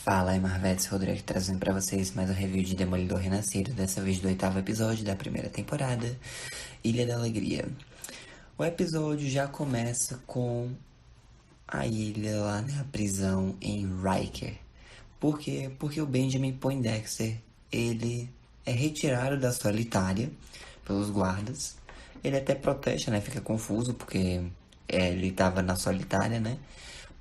Fala aí, Marvetes Rodrigues trazendo pra vocês mais um review de Demolidor Renascido, dessa vez do 8º episódio da primeira temporada, Ilha da Alegria. O episódio já começa com a ilha lá na prisão em Riker. Por quê? Porque o Benjamin Poindexter, ele é retirado da solitária pelos guardas. Ele até protesta, né? Fica confuso porque ele estava na solitária, né?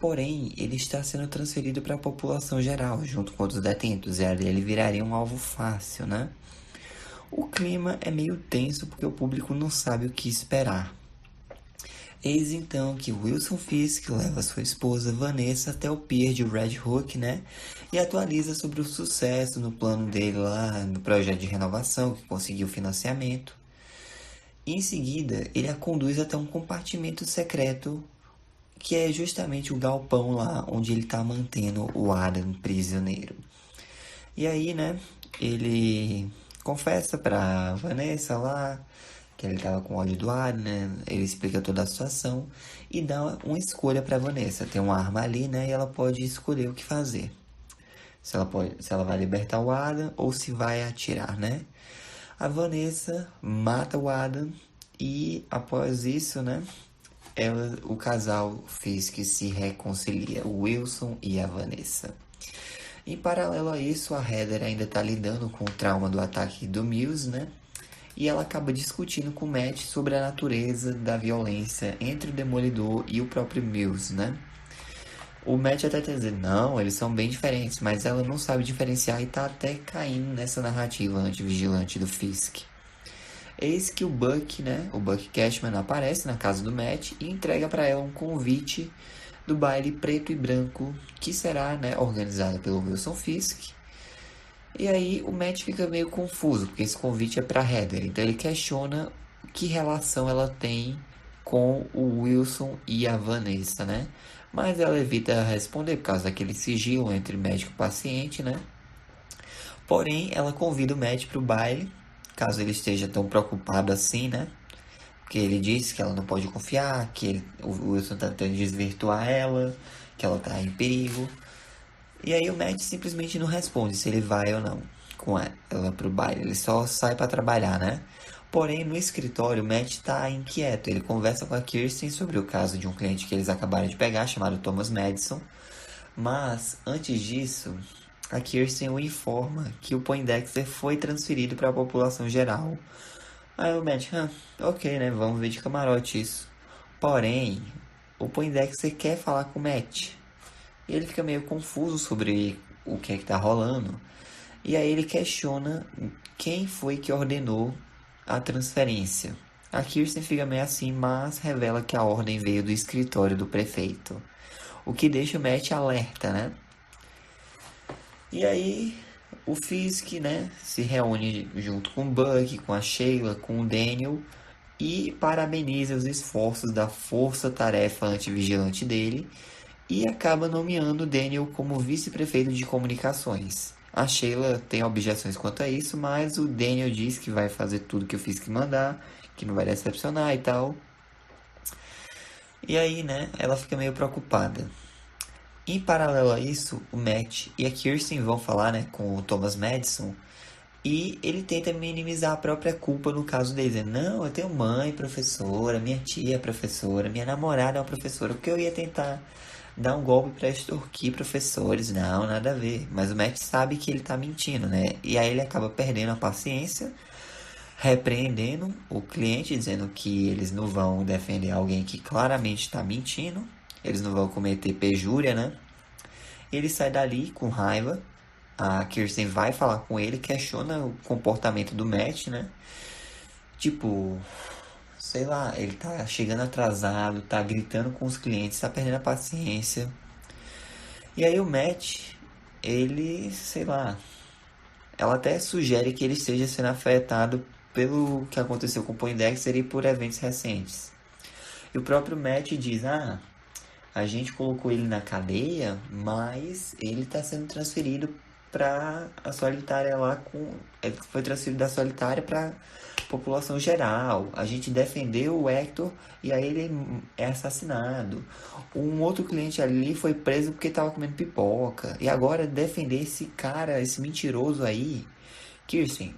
Porém, ele está sendo transferido para a população geral, junto com outros detentos, e ali ele viraria um alvo fácil, né? O clima é meio tenso porque o público não sabe o que esperar. Eis então que Wilson Fisk leva sua esposa Vanessa até o pier de Red Hook, né? E atualiza sobre o sucesso no plano dele lá, no projeto de renovação, que conseguiu financiamento. E em seguida, ele a conduz até um compartimento secreto, que é justamente o galpão lá onde ele tá mantendo o Adam prisioneiro. E aí, né, ele confessa pra Vanessa lá que ele tava com ódio do Adam, né? Ele explica toda a situação e dá uma escolha pra Vanessa. Tem uma arma ali, né, e ela pode escolher o que fazer. Se ela vai libertar o Adam ou se vai atirar, né? A Vanessa mata o Adam e após isso, né, o casal fez que se reconcilia, o Wilson e a Vanessa. Em paralelo a isso, a Heather ainda está lidando com o trauma do ataque do Mills, né? E ela acaba discutindo com o Matt sobre a natureza da violência entre o Demolidor e o próprio Mills, né? O Matt até tá dizendo, não, eles são bem diferentes, mas ela não sabe diferenciar e tá até caindo nessa narrativa anti-vigilante do Fisk. Eis que o Buck, né, o Buck Cashman aparece na casa do Matt e entrega para ela um convite do baile preto e branco que será, né, organizado pelo Wilson Fisk. E aí o Matt fica meio confuso, porque esse convite é para Heather, então ele questiona que relação ela tem com o Wilson e a Vanessa, né? Mas ela evita responder por causa daquele sigilo entre médico e paciente, né? Porém, ela convida o Matt para o baile, caso ele esteja tão preocupado assim, né? Porque ele disse que ela não pode confiar, que o Wilson está tentando desvirtuar ela, que ela está em perigo. E aí o Matt simplesmente não responde se ele vai ou não com ela pro baile. Ele só sai para trabalhar, né? Porém, no escritório, o Matt está inquieto. Ele conversa com a Kirsten sobre o caso de um cliente que eles acabaram de pegar, chamado Thomas Madison. Mas, antes disso, a Kirsten o informa que o Poindexter foi transferido para a população geral. Aí o Matt, ok, né? Vamos ver de camarote isso. Porém, o Poindexter quer falar com o Matt. E ele fica meio confuso sobre o que é que tá rolando. E aí ele questiona quem foi que ordenou a transferência. A Kirsten fica meio assim, mas revela que a ordem veio do escritório do prefeito. O que deixa o Matt alerta, né? E aí o Fisk, né, se reúne junto com o Buck, com a Sheila, com o Daniel e parabeniza os esforços da força-tarefa antivigilante dele e acaba nomeando o Daniel como vice-prefeito de comunicações. A Sheila tem objeções quanto a isso, mas o Daniel diz que vai fazer tudo que eu fiz que mandar, que não vai decepcionar e tal. E aí, né, ela fica meio preocupada. Em paralelo a isso, o Matt e a Kirsten vão falar, né, com o Thomas Madison e ele tenta minimizar a própria culpa no caso dele, dizendo, não, eu tenho mãe professora, minha tia é professora, minha namorada é uma professora, porque eu ia tentar dar um golpe para extorquir professores, não, nada a ver. Mas o Matt sabe que ele tá mentindo, né? E aí ele acaba perdendo a paciência, repreendendo o cliente, dizendo que eles não vão defender alguém que claramente está mentindo, eles não vão cometer perjúria, né? Ele sai dali com raiva. A Kirsten vai falar com ele, questiona o comportamento do Matt, né? Tipo, sei lá, ele tá chegando atrasado, tá gritando com os clientes, tá perdendo a paciência. E aí o Matt, ele, sei lá, ela até sugere que ele esteja sendo afetado pelo que aconteceu com o Poindexter e por eventos recentes. E o próprio Matt diz, a gente colocou ele na cadeia, mas ele está sendo transferido pra a solitária lá foi transferido da solitária pra população geral. A gente defendeu o Hector e aí ele é assassinado. Um outro cliente ali foi preso porque tava comendo pipoca. E agora defender esse cara, esse mentiroso aí. Kirsten,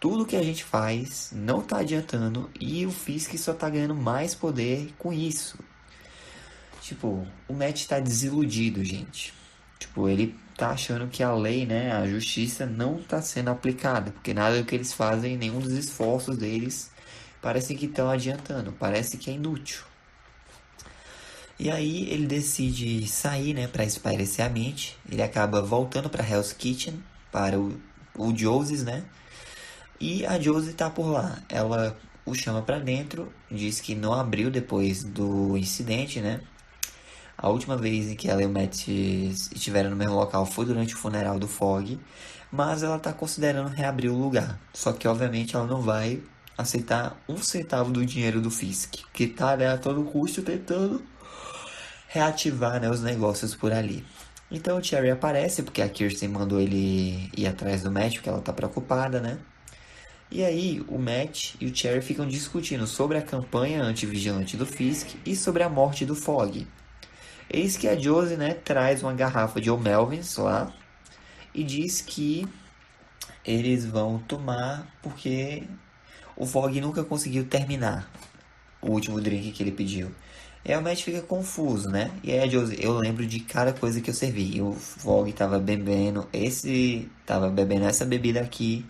tudo que a gente faz não tá adiantando e o Fisk só tá ganhando mais poder com isso. Tipo, o Matt tá desiludido, gente. Tipo, ele tá achando que a lei, né, a justiça não tá sendo aplicada, porque nada do que eles fazem, nenhum dos esforços deles parece que estão adiantando, parece que é inútil. E aí ele decide sair, né, para espairecer a mente. Ele acaba voltando para Hell's Kitchen, para o Josie's, né? E a Josie tá por lá. Ela o chama pra dentro, diz que não abriu depois do incidente, né? A última vez em que ela e o Matt estiveram no mesmo local foi durante o funeral do Fogg, mas ela tá considerando reabrir o lugar. Só que obviamente ela não vai aceitar um centavo do dinheiro do Fisk, que tá, né, a todo custo tentando reativar, né, os negócios por ali. Então o Cherry aparece porque a Kirsten mandou ele ir atrás do Matt, porque ela tá preocupada, né? E aí, o Matt e o Cherry ficam discutindo sobre a campanha anti-vigilante do Fisk e sobre a morte do Fogg. Eis que a Josie, né, traz uma garrafa de Old Melvins lá e diz que eles vão tomar porque o Fogg nunca conseguiu terminar o último drink que ele pediu. E aí o Matt fica confuso, né? E aí a Josie, eu lembro de cada coisa que eu servi. E o Fogg tava bebendo essa bebida aqui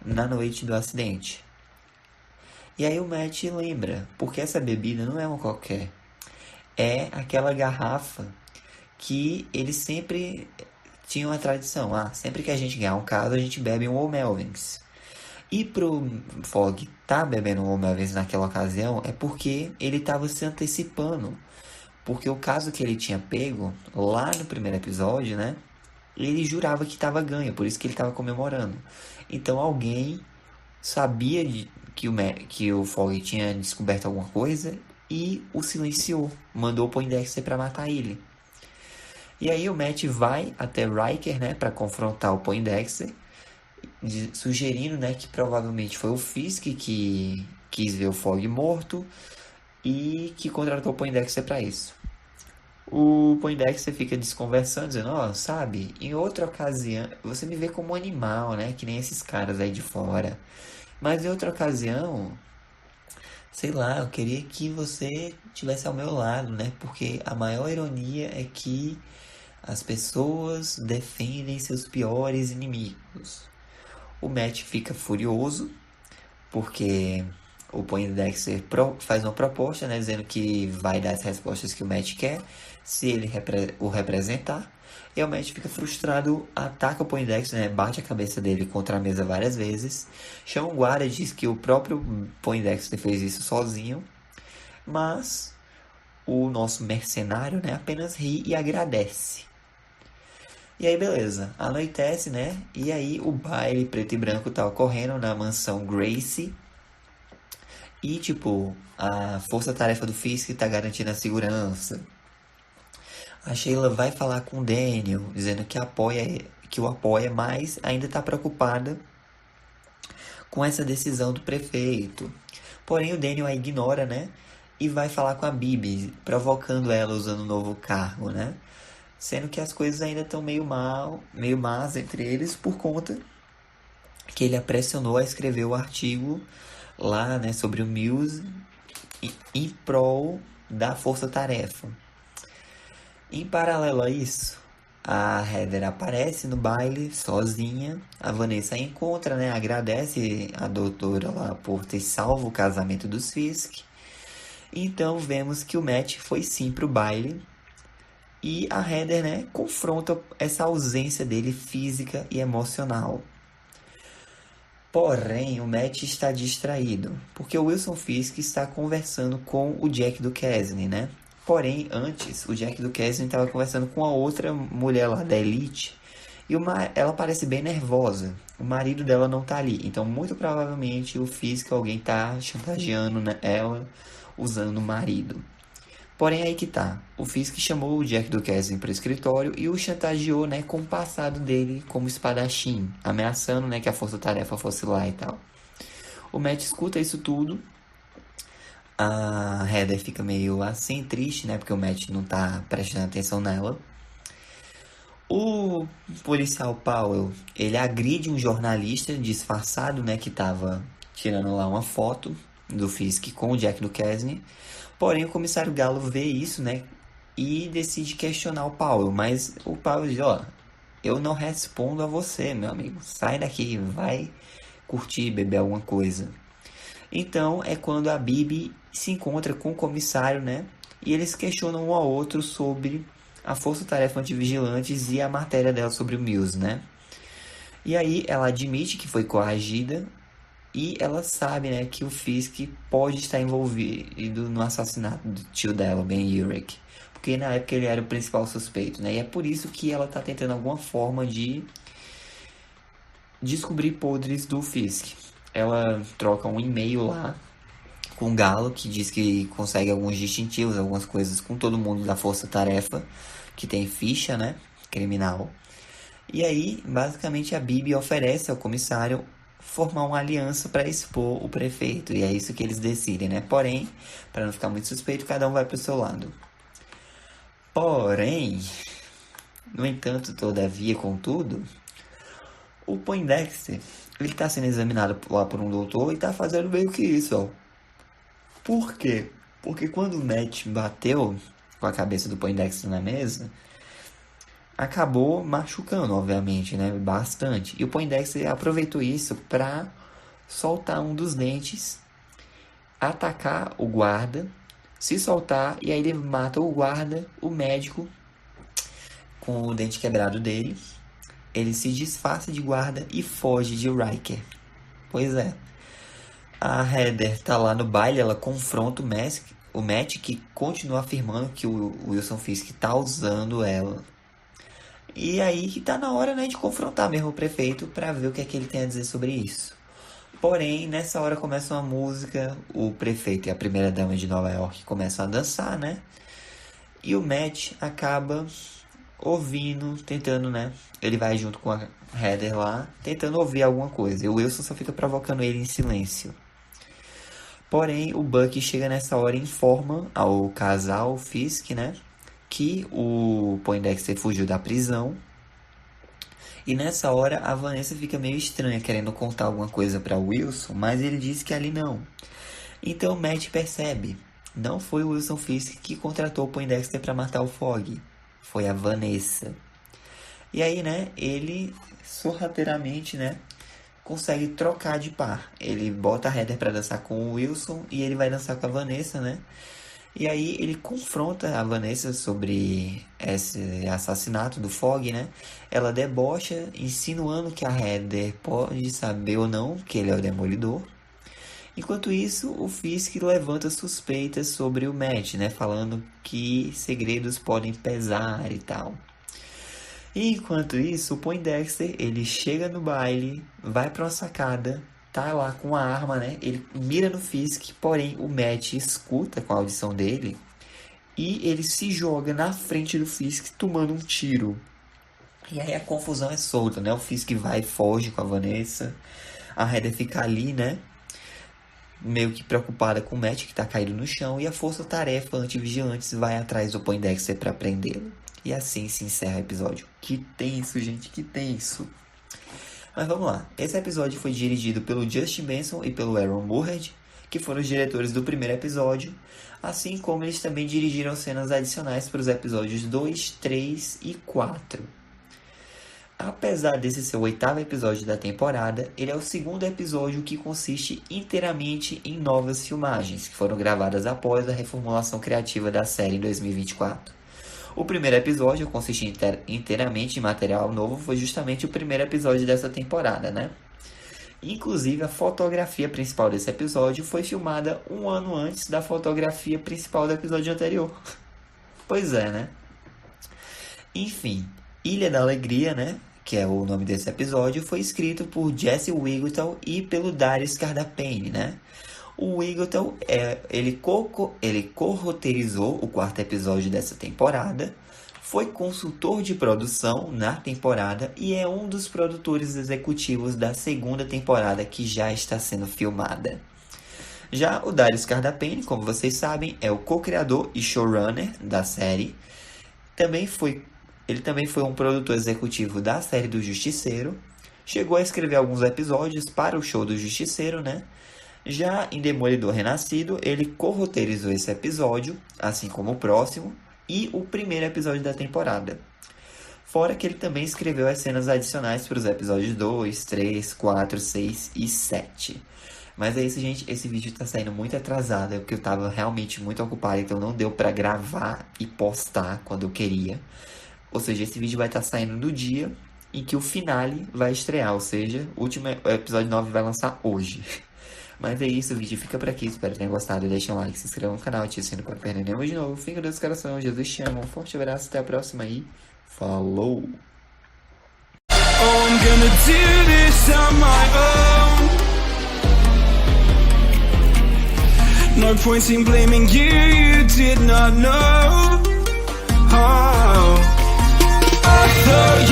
na noite do acidente. E aí o Matt lembra, porque essa bebida não é uma qualquer. É aquela garrafa que eles sempre tinham a tradição. Ah, sempre que a gente ganhar um caso, a gente bebe um Old Melvins. E pro Fogg tá bebendo um Old Melvins naquela ocasião é porque ele tava se antecipando. Porque o caso que ele tinha pego lá no primeiro episódio, né? Ele jurava que tava ganho, por isso que ele tava comemorando. Então alguém sabia que o Fogg tinha descoberto alguma coisa e o silenciou. Mandou o Poindexter para matar ele. E aí o Matt vai até Riker, né, para confrontar o Poindexter, sugerindo, né, que provavelmente foi o Fisk que quis ver o Fogg morto e que contratou o Poindexter para isso. O Poindexter fica desconversando, dizendo, ó, sabe, em outra ocasião, você me vê como um animal, né, que nem esses caras aí de fora. Mas em outra ocasião, sei lá, eu queria que você tivesse ao meu lado, né? Porque a maior ironia é que as pessoas defendem seus piores inimigos. O Matt fica furioso porque o Poindexter faz uma proposta, né? Dizendo que vai dar as respostas que o Matt quer se ele o representar. E o Matt fica frustrado, ataca o Poindexter, né? Bate a cabeça dele contra a mesa várias vezes. Chama o guarda e diz que o próprio Poindexter fez isso sozinho. Mas o nosso mercenário, né, apenas ri e agradece. E aí, beleza. Anoitece, né? E aí o baile preto e branco tá ocorrendo na mansão Gracie. E, tipo, a força-tarefa do Fisk tá garantindo a segurança. A Sheila vai falar com o Daniel, dizendo que o apoia, mas ainda está preocupada com essa decisão do prefeito. Porém, o Daniel a ignora, né? E vai falar com a Bibi, provocando ela usando o novo cargo, né? Sendo que as coisas ainda estão meio más entre eles por conta que ele a pressionou a escrever o artigo lá, né, sobre o Muse em prol da força-tarefa. Em paralelo a isso, a Heather aparece no baile sozinha. A Vanessa a encontra, né? Agradece a doutora lá por ter salvo o casamento dos Fisk. Então vemos que o Matt foi sim pro baile. E a Heather, né, confronta essa ausência dele física e emocional. Porém, o Matt está distraído, porque o Wilson Fisk está conversando com o Jack Duquesne, né? Porém, antes, o Jack Duquesne estava conversando com a outra mulher lá da Elite. E ela parece bem nervosa. O marido dela não tá ali. Então, muito provavelmente, o Fisk, alguém tá chantageando ela, usando o marido. Porém, aí que tá. O Fisk chamou o Jack Duquesne para o escritório e o chantageou, né, com o passado dele como espadachim, ameaçando, né, que a força-tarefa fosse lá e tal. O Matt escuta isso tudo. A Heather fica meio assim, triste, né, porque o Matt não tá prestando atenção nela. O policial Powell, ele agride um jornalista disfarçado, né, que tava tirando lá uma foto do Fisk com o Jack Duquesne. Porém, o comissário Gallo vê isso, né, e decide questionar o Powell. Mas o Powell diz, ó, eu não respondo a você, meu amigo. Sai daqui, vai curtir, beber alguma coisa. Então, é quando a Bibi se encontra com o comissário, né, e eles questionam um ao outro sobre a Força-Tarefa Antivigilantes e a matéria dela sobre o Mills, né? E aí ela admite que foi coagida e ela sabe, né, que o Fisk pode estar envolvido no assassinato do tio dela, Ben Urich. Porque na época ele era o principal suspeito, né? E é por isso que ela tá tentando alguma forma de descobrir podres do Fisk. Ela troca um e-mail lá com o Galo, que diz que consegue alguns distintivos, algumas coisas com todo mundo da Força Tarefa, que tem ficha, né, criminal. E aí, basicamente, a Bibi oferece ao comissário formar uma aliança para expor o prefeito, e é isso que eles decidem, né? Porém, para não ficar muito suspeito, cada um vai pro seu lado. Porém, no entanto, todavia, contudo, o Poindexter, ele tá sendo examinado lá por um doutor e tá fazendo meio que isso, ó. Por quê? Porque quando o Matt bateu com a cabeça do Poindexter na mesa, acabou machucando, obviamente, né? Bastante. E o Poindexter aproveitou isso para soltar um dos dentes, atacar o guarda, se soltar, e aí ele mata o guarda, o médico, com o dente quebrado dele. Ele se disfarça de guarda e foge de Riker. Pois é. A Heather tá lá no baile, ela confronta o Matt, que continua afirmando que o Wilson Fisk tá usando ela. E aí que tá na hora, né, de confrontar mesmo o prefeito para ver o que é que ele tem a dizer sobre isso. Porém, nessa hora começa uma música, o prefeito e a primeira dama de Nova York começam a dançar, né? E o Matt acaba ouvindo, tentando, né? Ele vai junto com a Heather lá, tentando ouvir alguma coisa. E o Wilson só fica provocando ele em silêncio. Porém, o Bucky chega nessa hora e informa ao casal Fisk, né? Que o Poindexter fugiu da prisão. E nessa hora a Vanessa fica meio estranha, querendo contar alguma coisa para Wilson, mas ele diz que ali não. Então Matt percebe, não foi o Wilson Fisk que contratou o Poindexter para matar o Fogg, foi a Vanessa. E aí, né, ele sorrateiramente, né, consegue trocar de par. Ele bota a Heather para dançar com o Wilson e ele vai dançar com a Vanessa, né? E aí ele confronta a Vanessa sobre esse assassinato do Fogg, né? Ela debocha, insinuando que a Heather pode saber ou não que ele é o Demolidor. Enquanto isso, o Fisk levanta suspeitas sobre o Matt, né? Falando que segredos podem pesar e tal. E enquanto isso, o Poindexter, ele chega no baile, vai pra uma sacada, tá lá com a arma, né? Ele mira no Fisk, porém o Matt escuta com a audição dele e ele se joga na frente do Fisk tomando um tiro. E aí a confusão é solta, né? O Fisk vai e foge com a Vanessa. A Heather fica ali, né? Meio que preocupada com o Matt que tá caído no chão. E a força-tarefa anti-vigilantes vai atrás do Poindexter pra prendê-lo. E assim se encerra o episódio. Que tenso, gente, que tenso. Mas vamos lá. Esse episódio foi dirigido pelo Justin Benson e pelo Aaron Moorhead, que foram os diretores do primeiro episódio, assim como eles também dirigiram cenas adicionais para os episódios 2, 3 e 4. Apesar desse ser o 8º episódio da temporada, ele é o segundo episódio que consiste inteiramente em novas filmagens, que foram gravadas após a reformulação criativa da série em 2024. O primeiro episódio, consiste inteiramente em material novo, foi justamente o primeiro episódio dessa temporada, né? Inclusive, a fotografia principal desse episódio foi filmada um ano antes da fotografia principal do episódio anterior. Pois é, né? Enfim, Ilha da Alegria, né? Que é o nome desse episódio, foi escrito por Jesse Wigglesworth e pelo Darius Cardapane, né? O Eagleton, ele co-roteirizou o quarto episódio dessa temporada, foi consultor de produção na temporada e é um dos produtores executivos da segunda temporada que já está sendo filmada. Já o Darius Cardapane, como vocês sabem, é o co-criador e showrunner da série. Ele também foi um produtor executivo da série do Justiceiro. Chegou a escrever alguns episódios para o show do Justiceiro, né? Já em Demolidor Renascido, ele co-roteirizou esse episódio, assim como o próximo, e o primeiro episódio da temporada. Fora que ele também escreveu as cenas adicionais para os episódios 2, 3, 4, 6 e 7. Mas é isso, gente. Esse vídeo tá saindo muito atrasado, porque eu tava realmente muito ocupado, então não deu pra gravar e postar quando eu queria. Ou seja, esse vídeo vai estar saindo no dia em que o finale vai estrear, ou seja, o episódio 9 vai lançar hoje. Mas é isso, o vídeo fica por aqui. Espero que tenham gostado. Deixa um like, se inscreva no canal, ative o sininho para não perder nenhum de novo. Fica com Deus, coração. Jesus te ama. Um forte abraço. Até a próxima aí. Falou! I'm gonna do this on my own. No point in blaming you, you did not know. Oh, I thought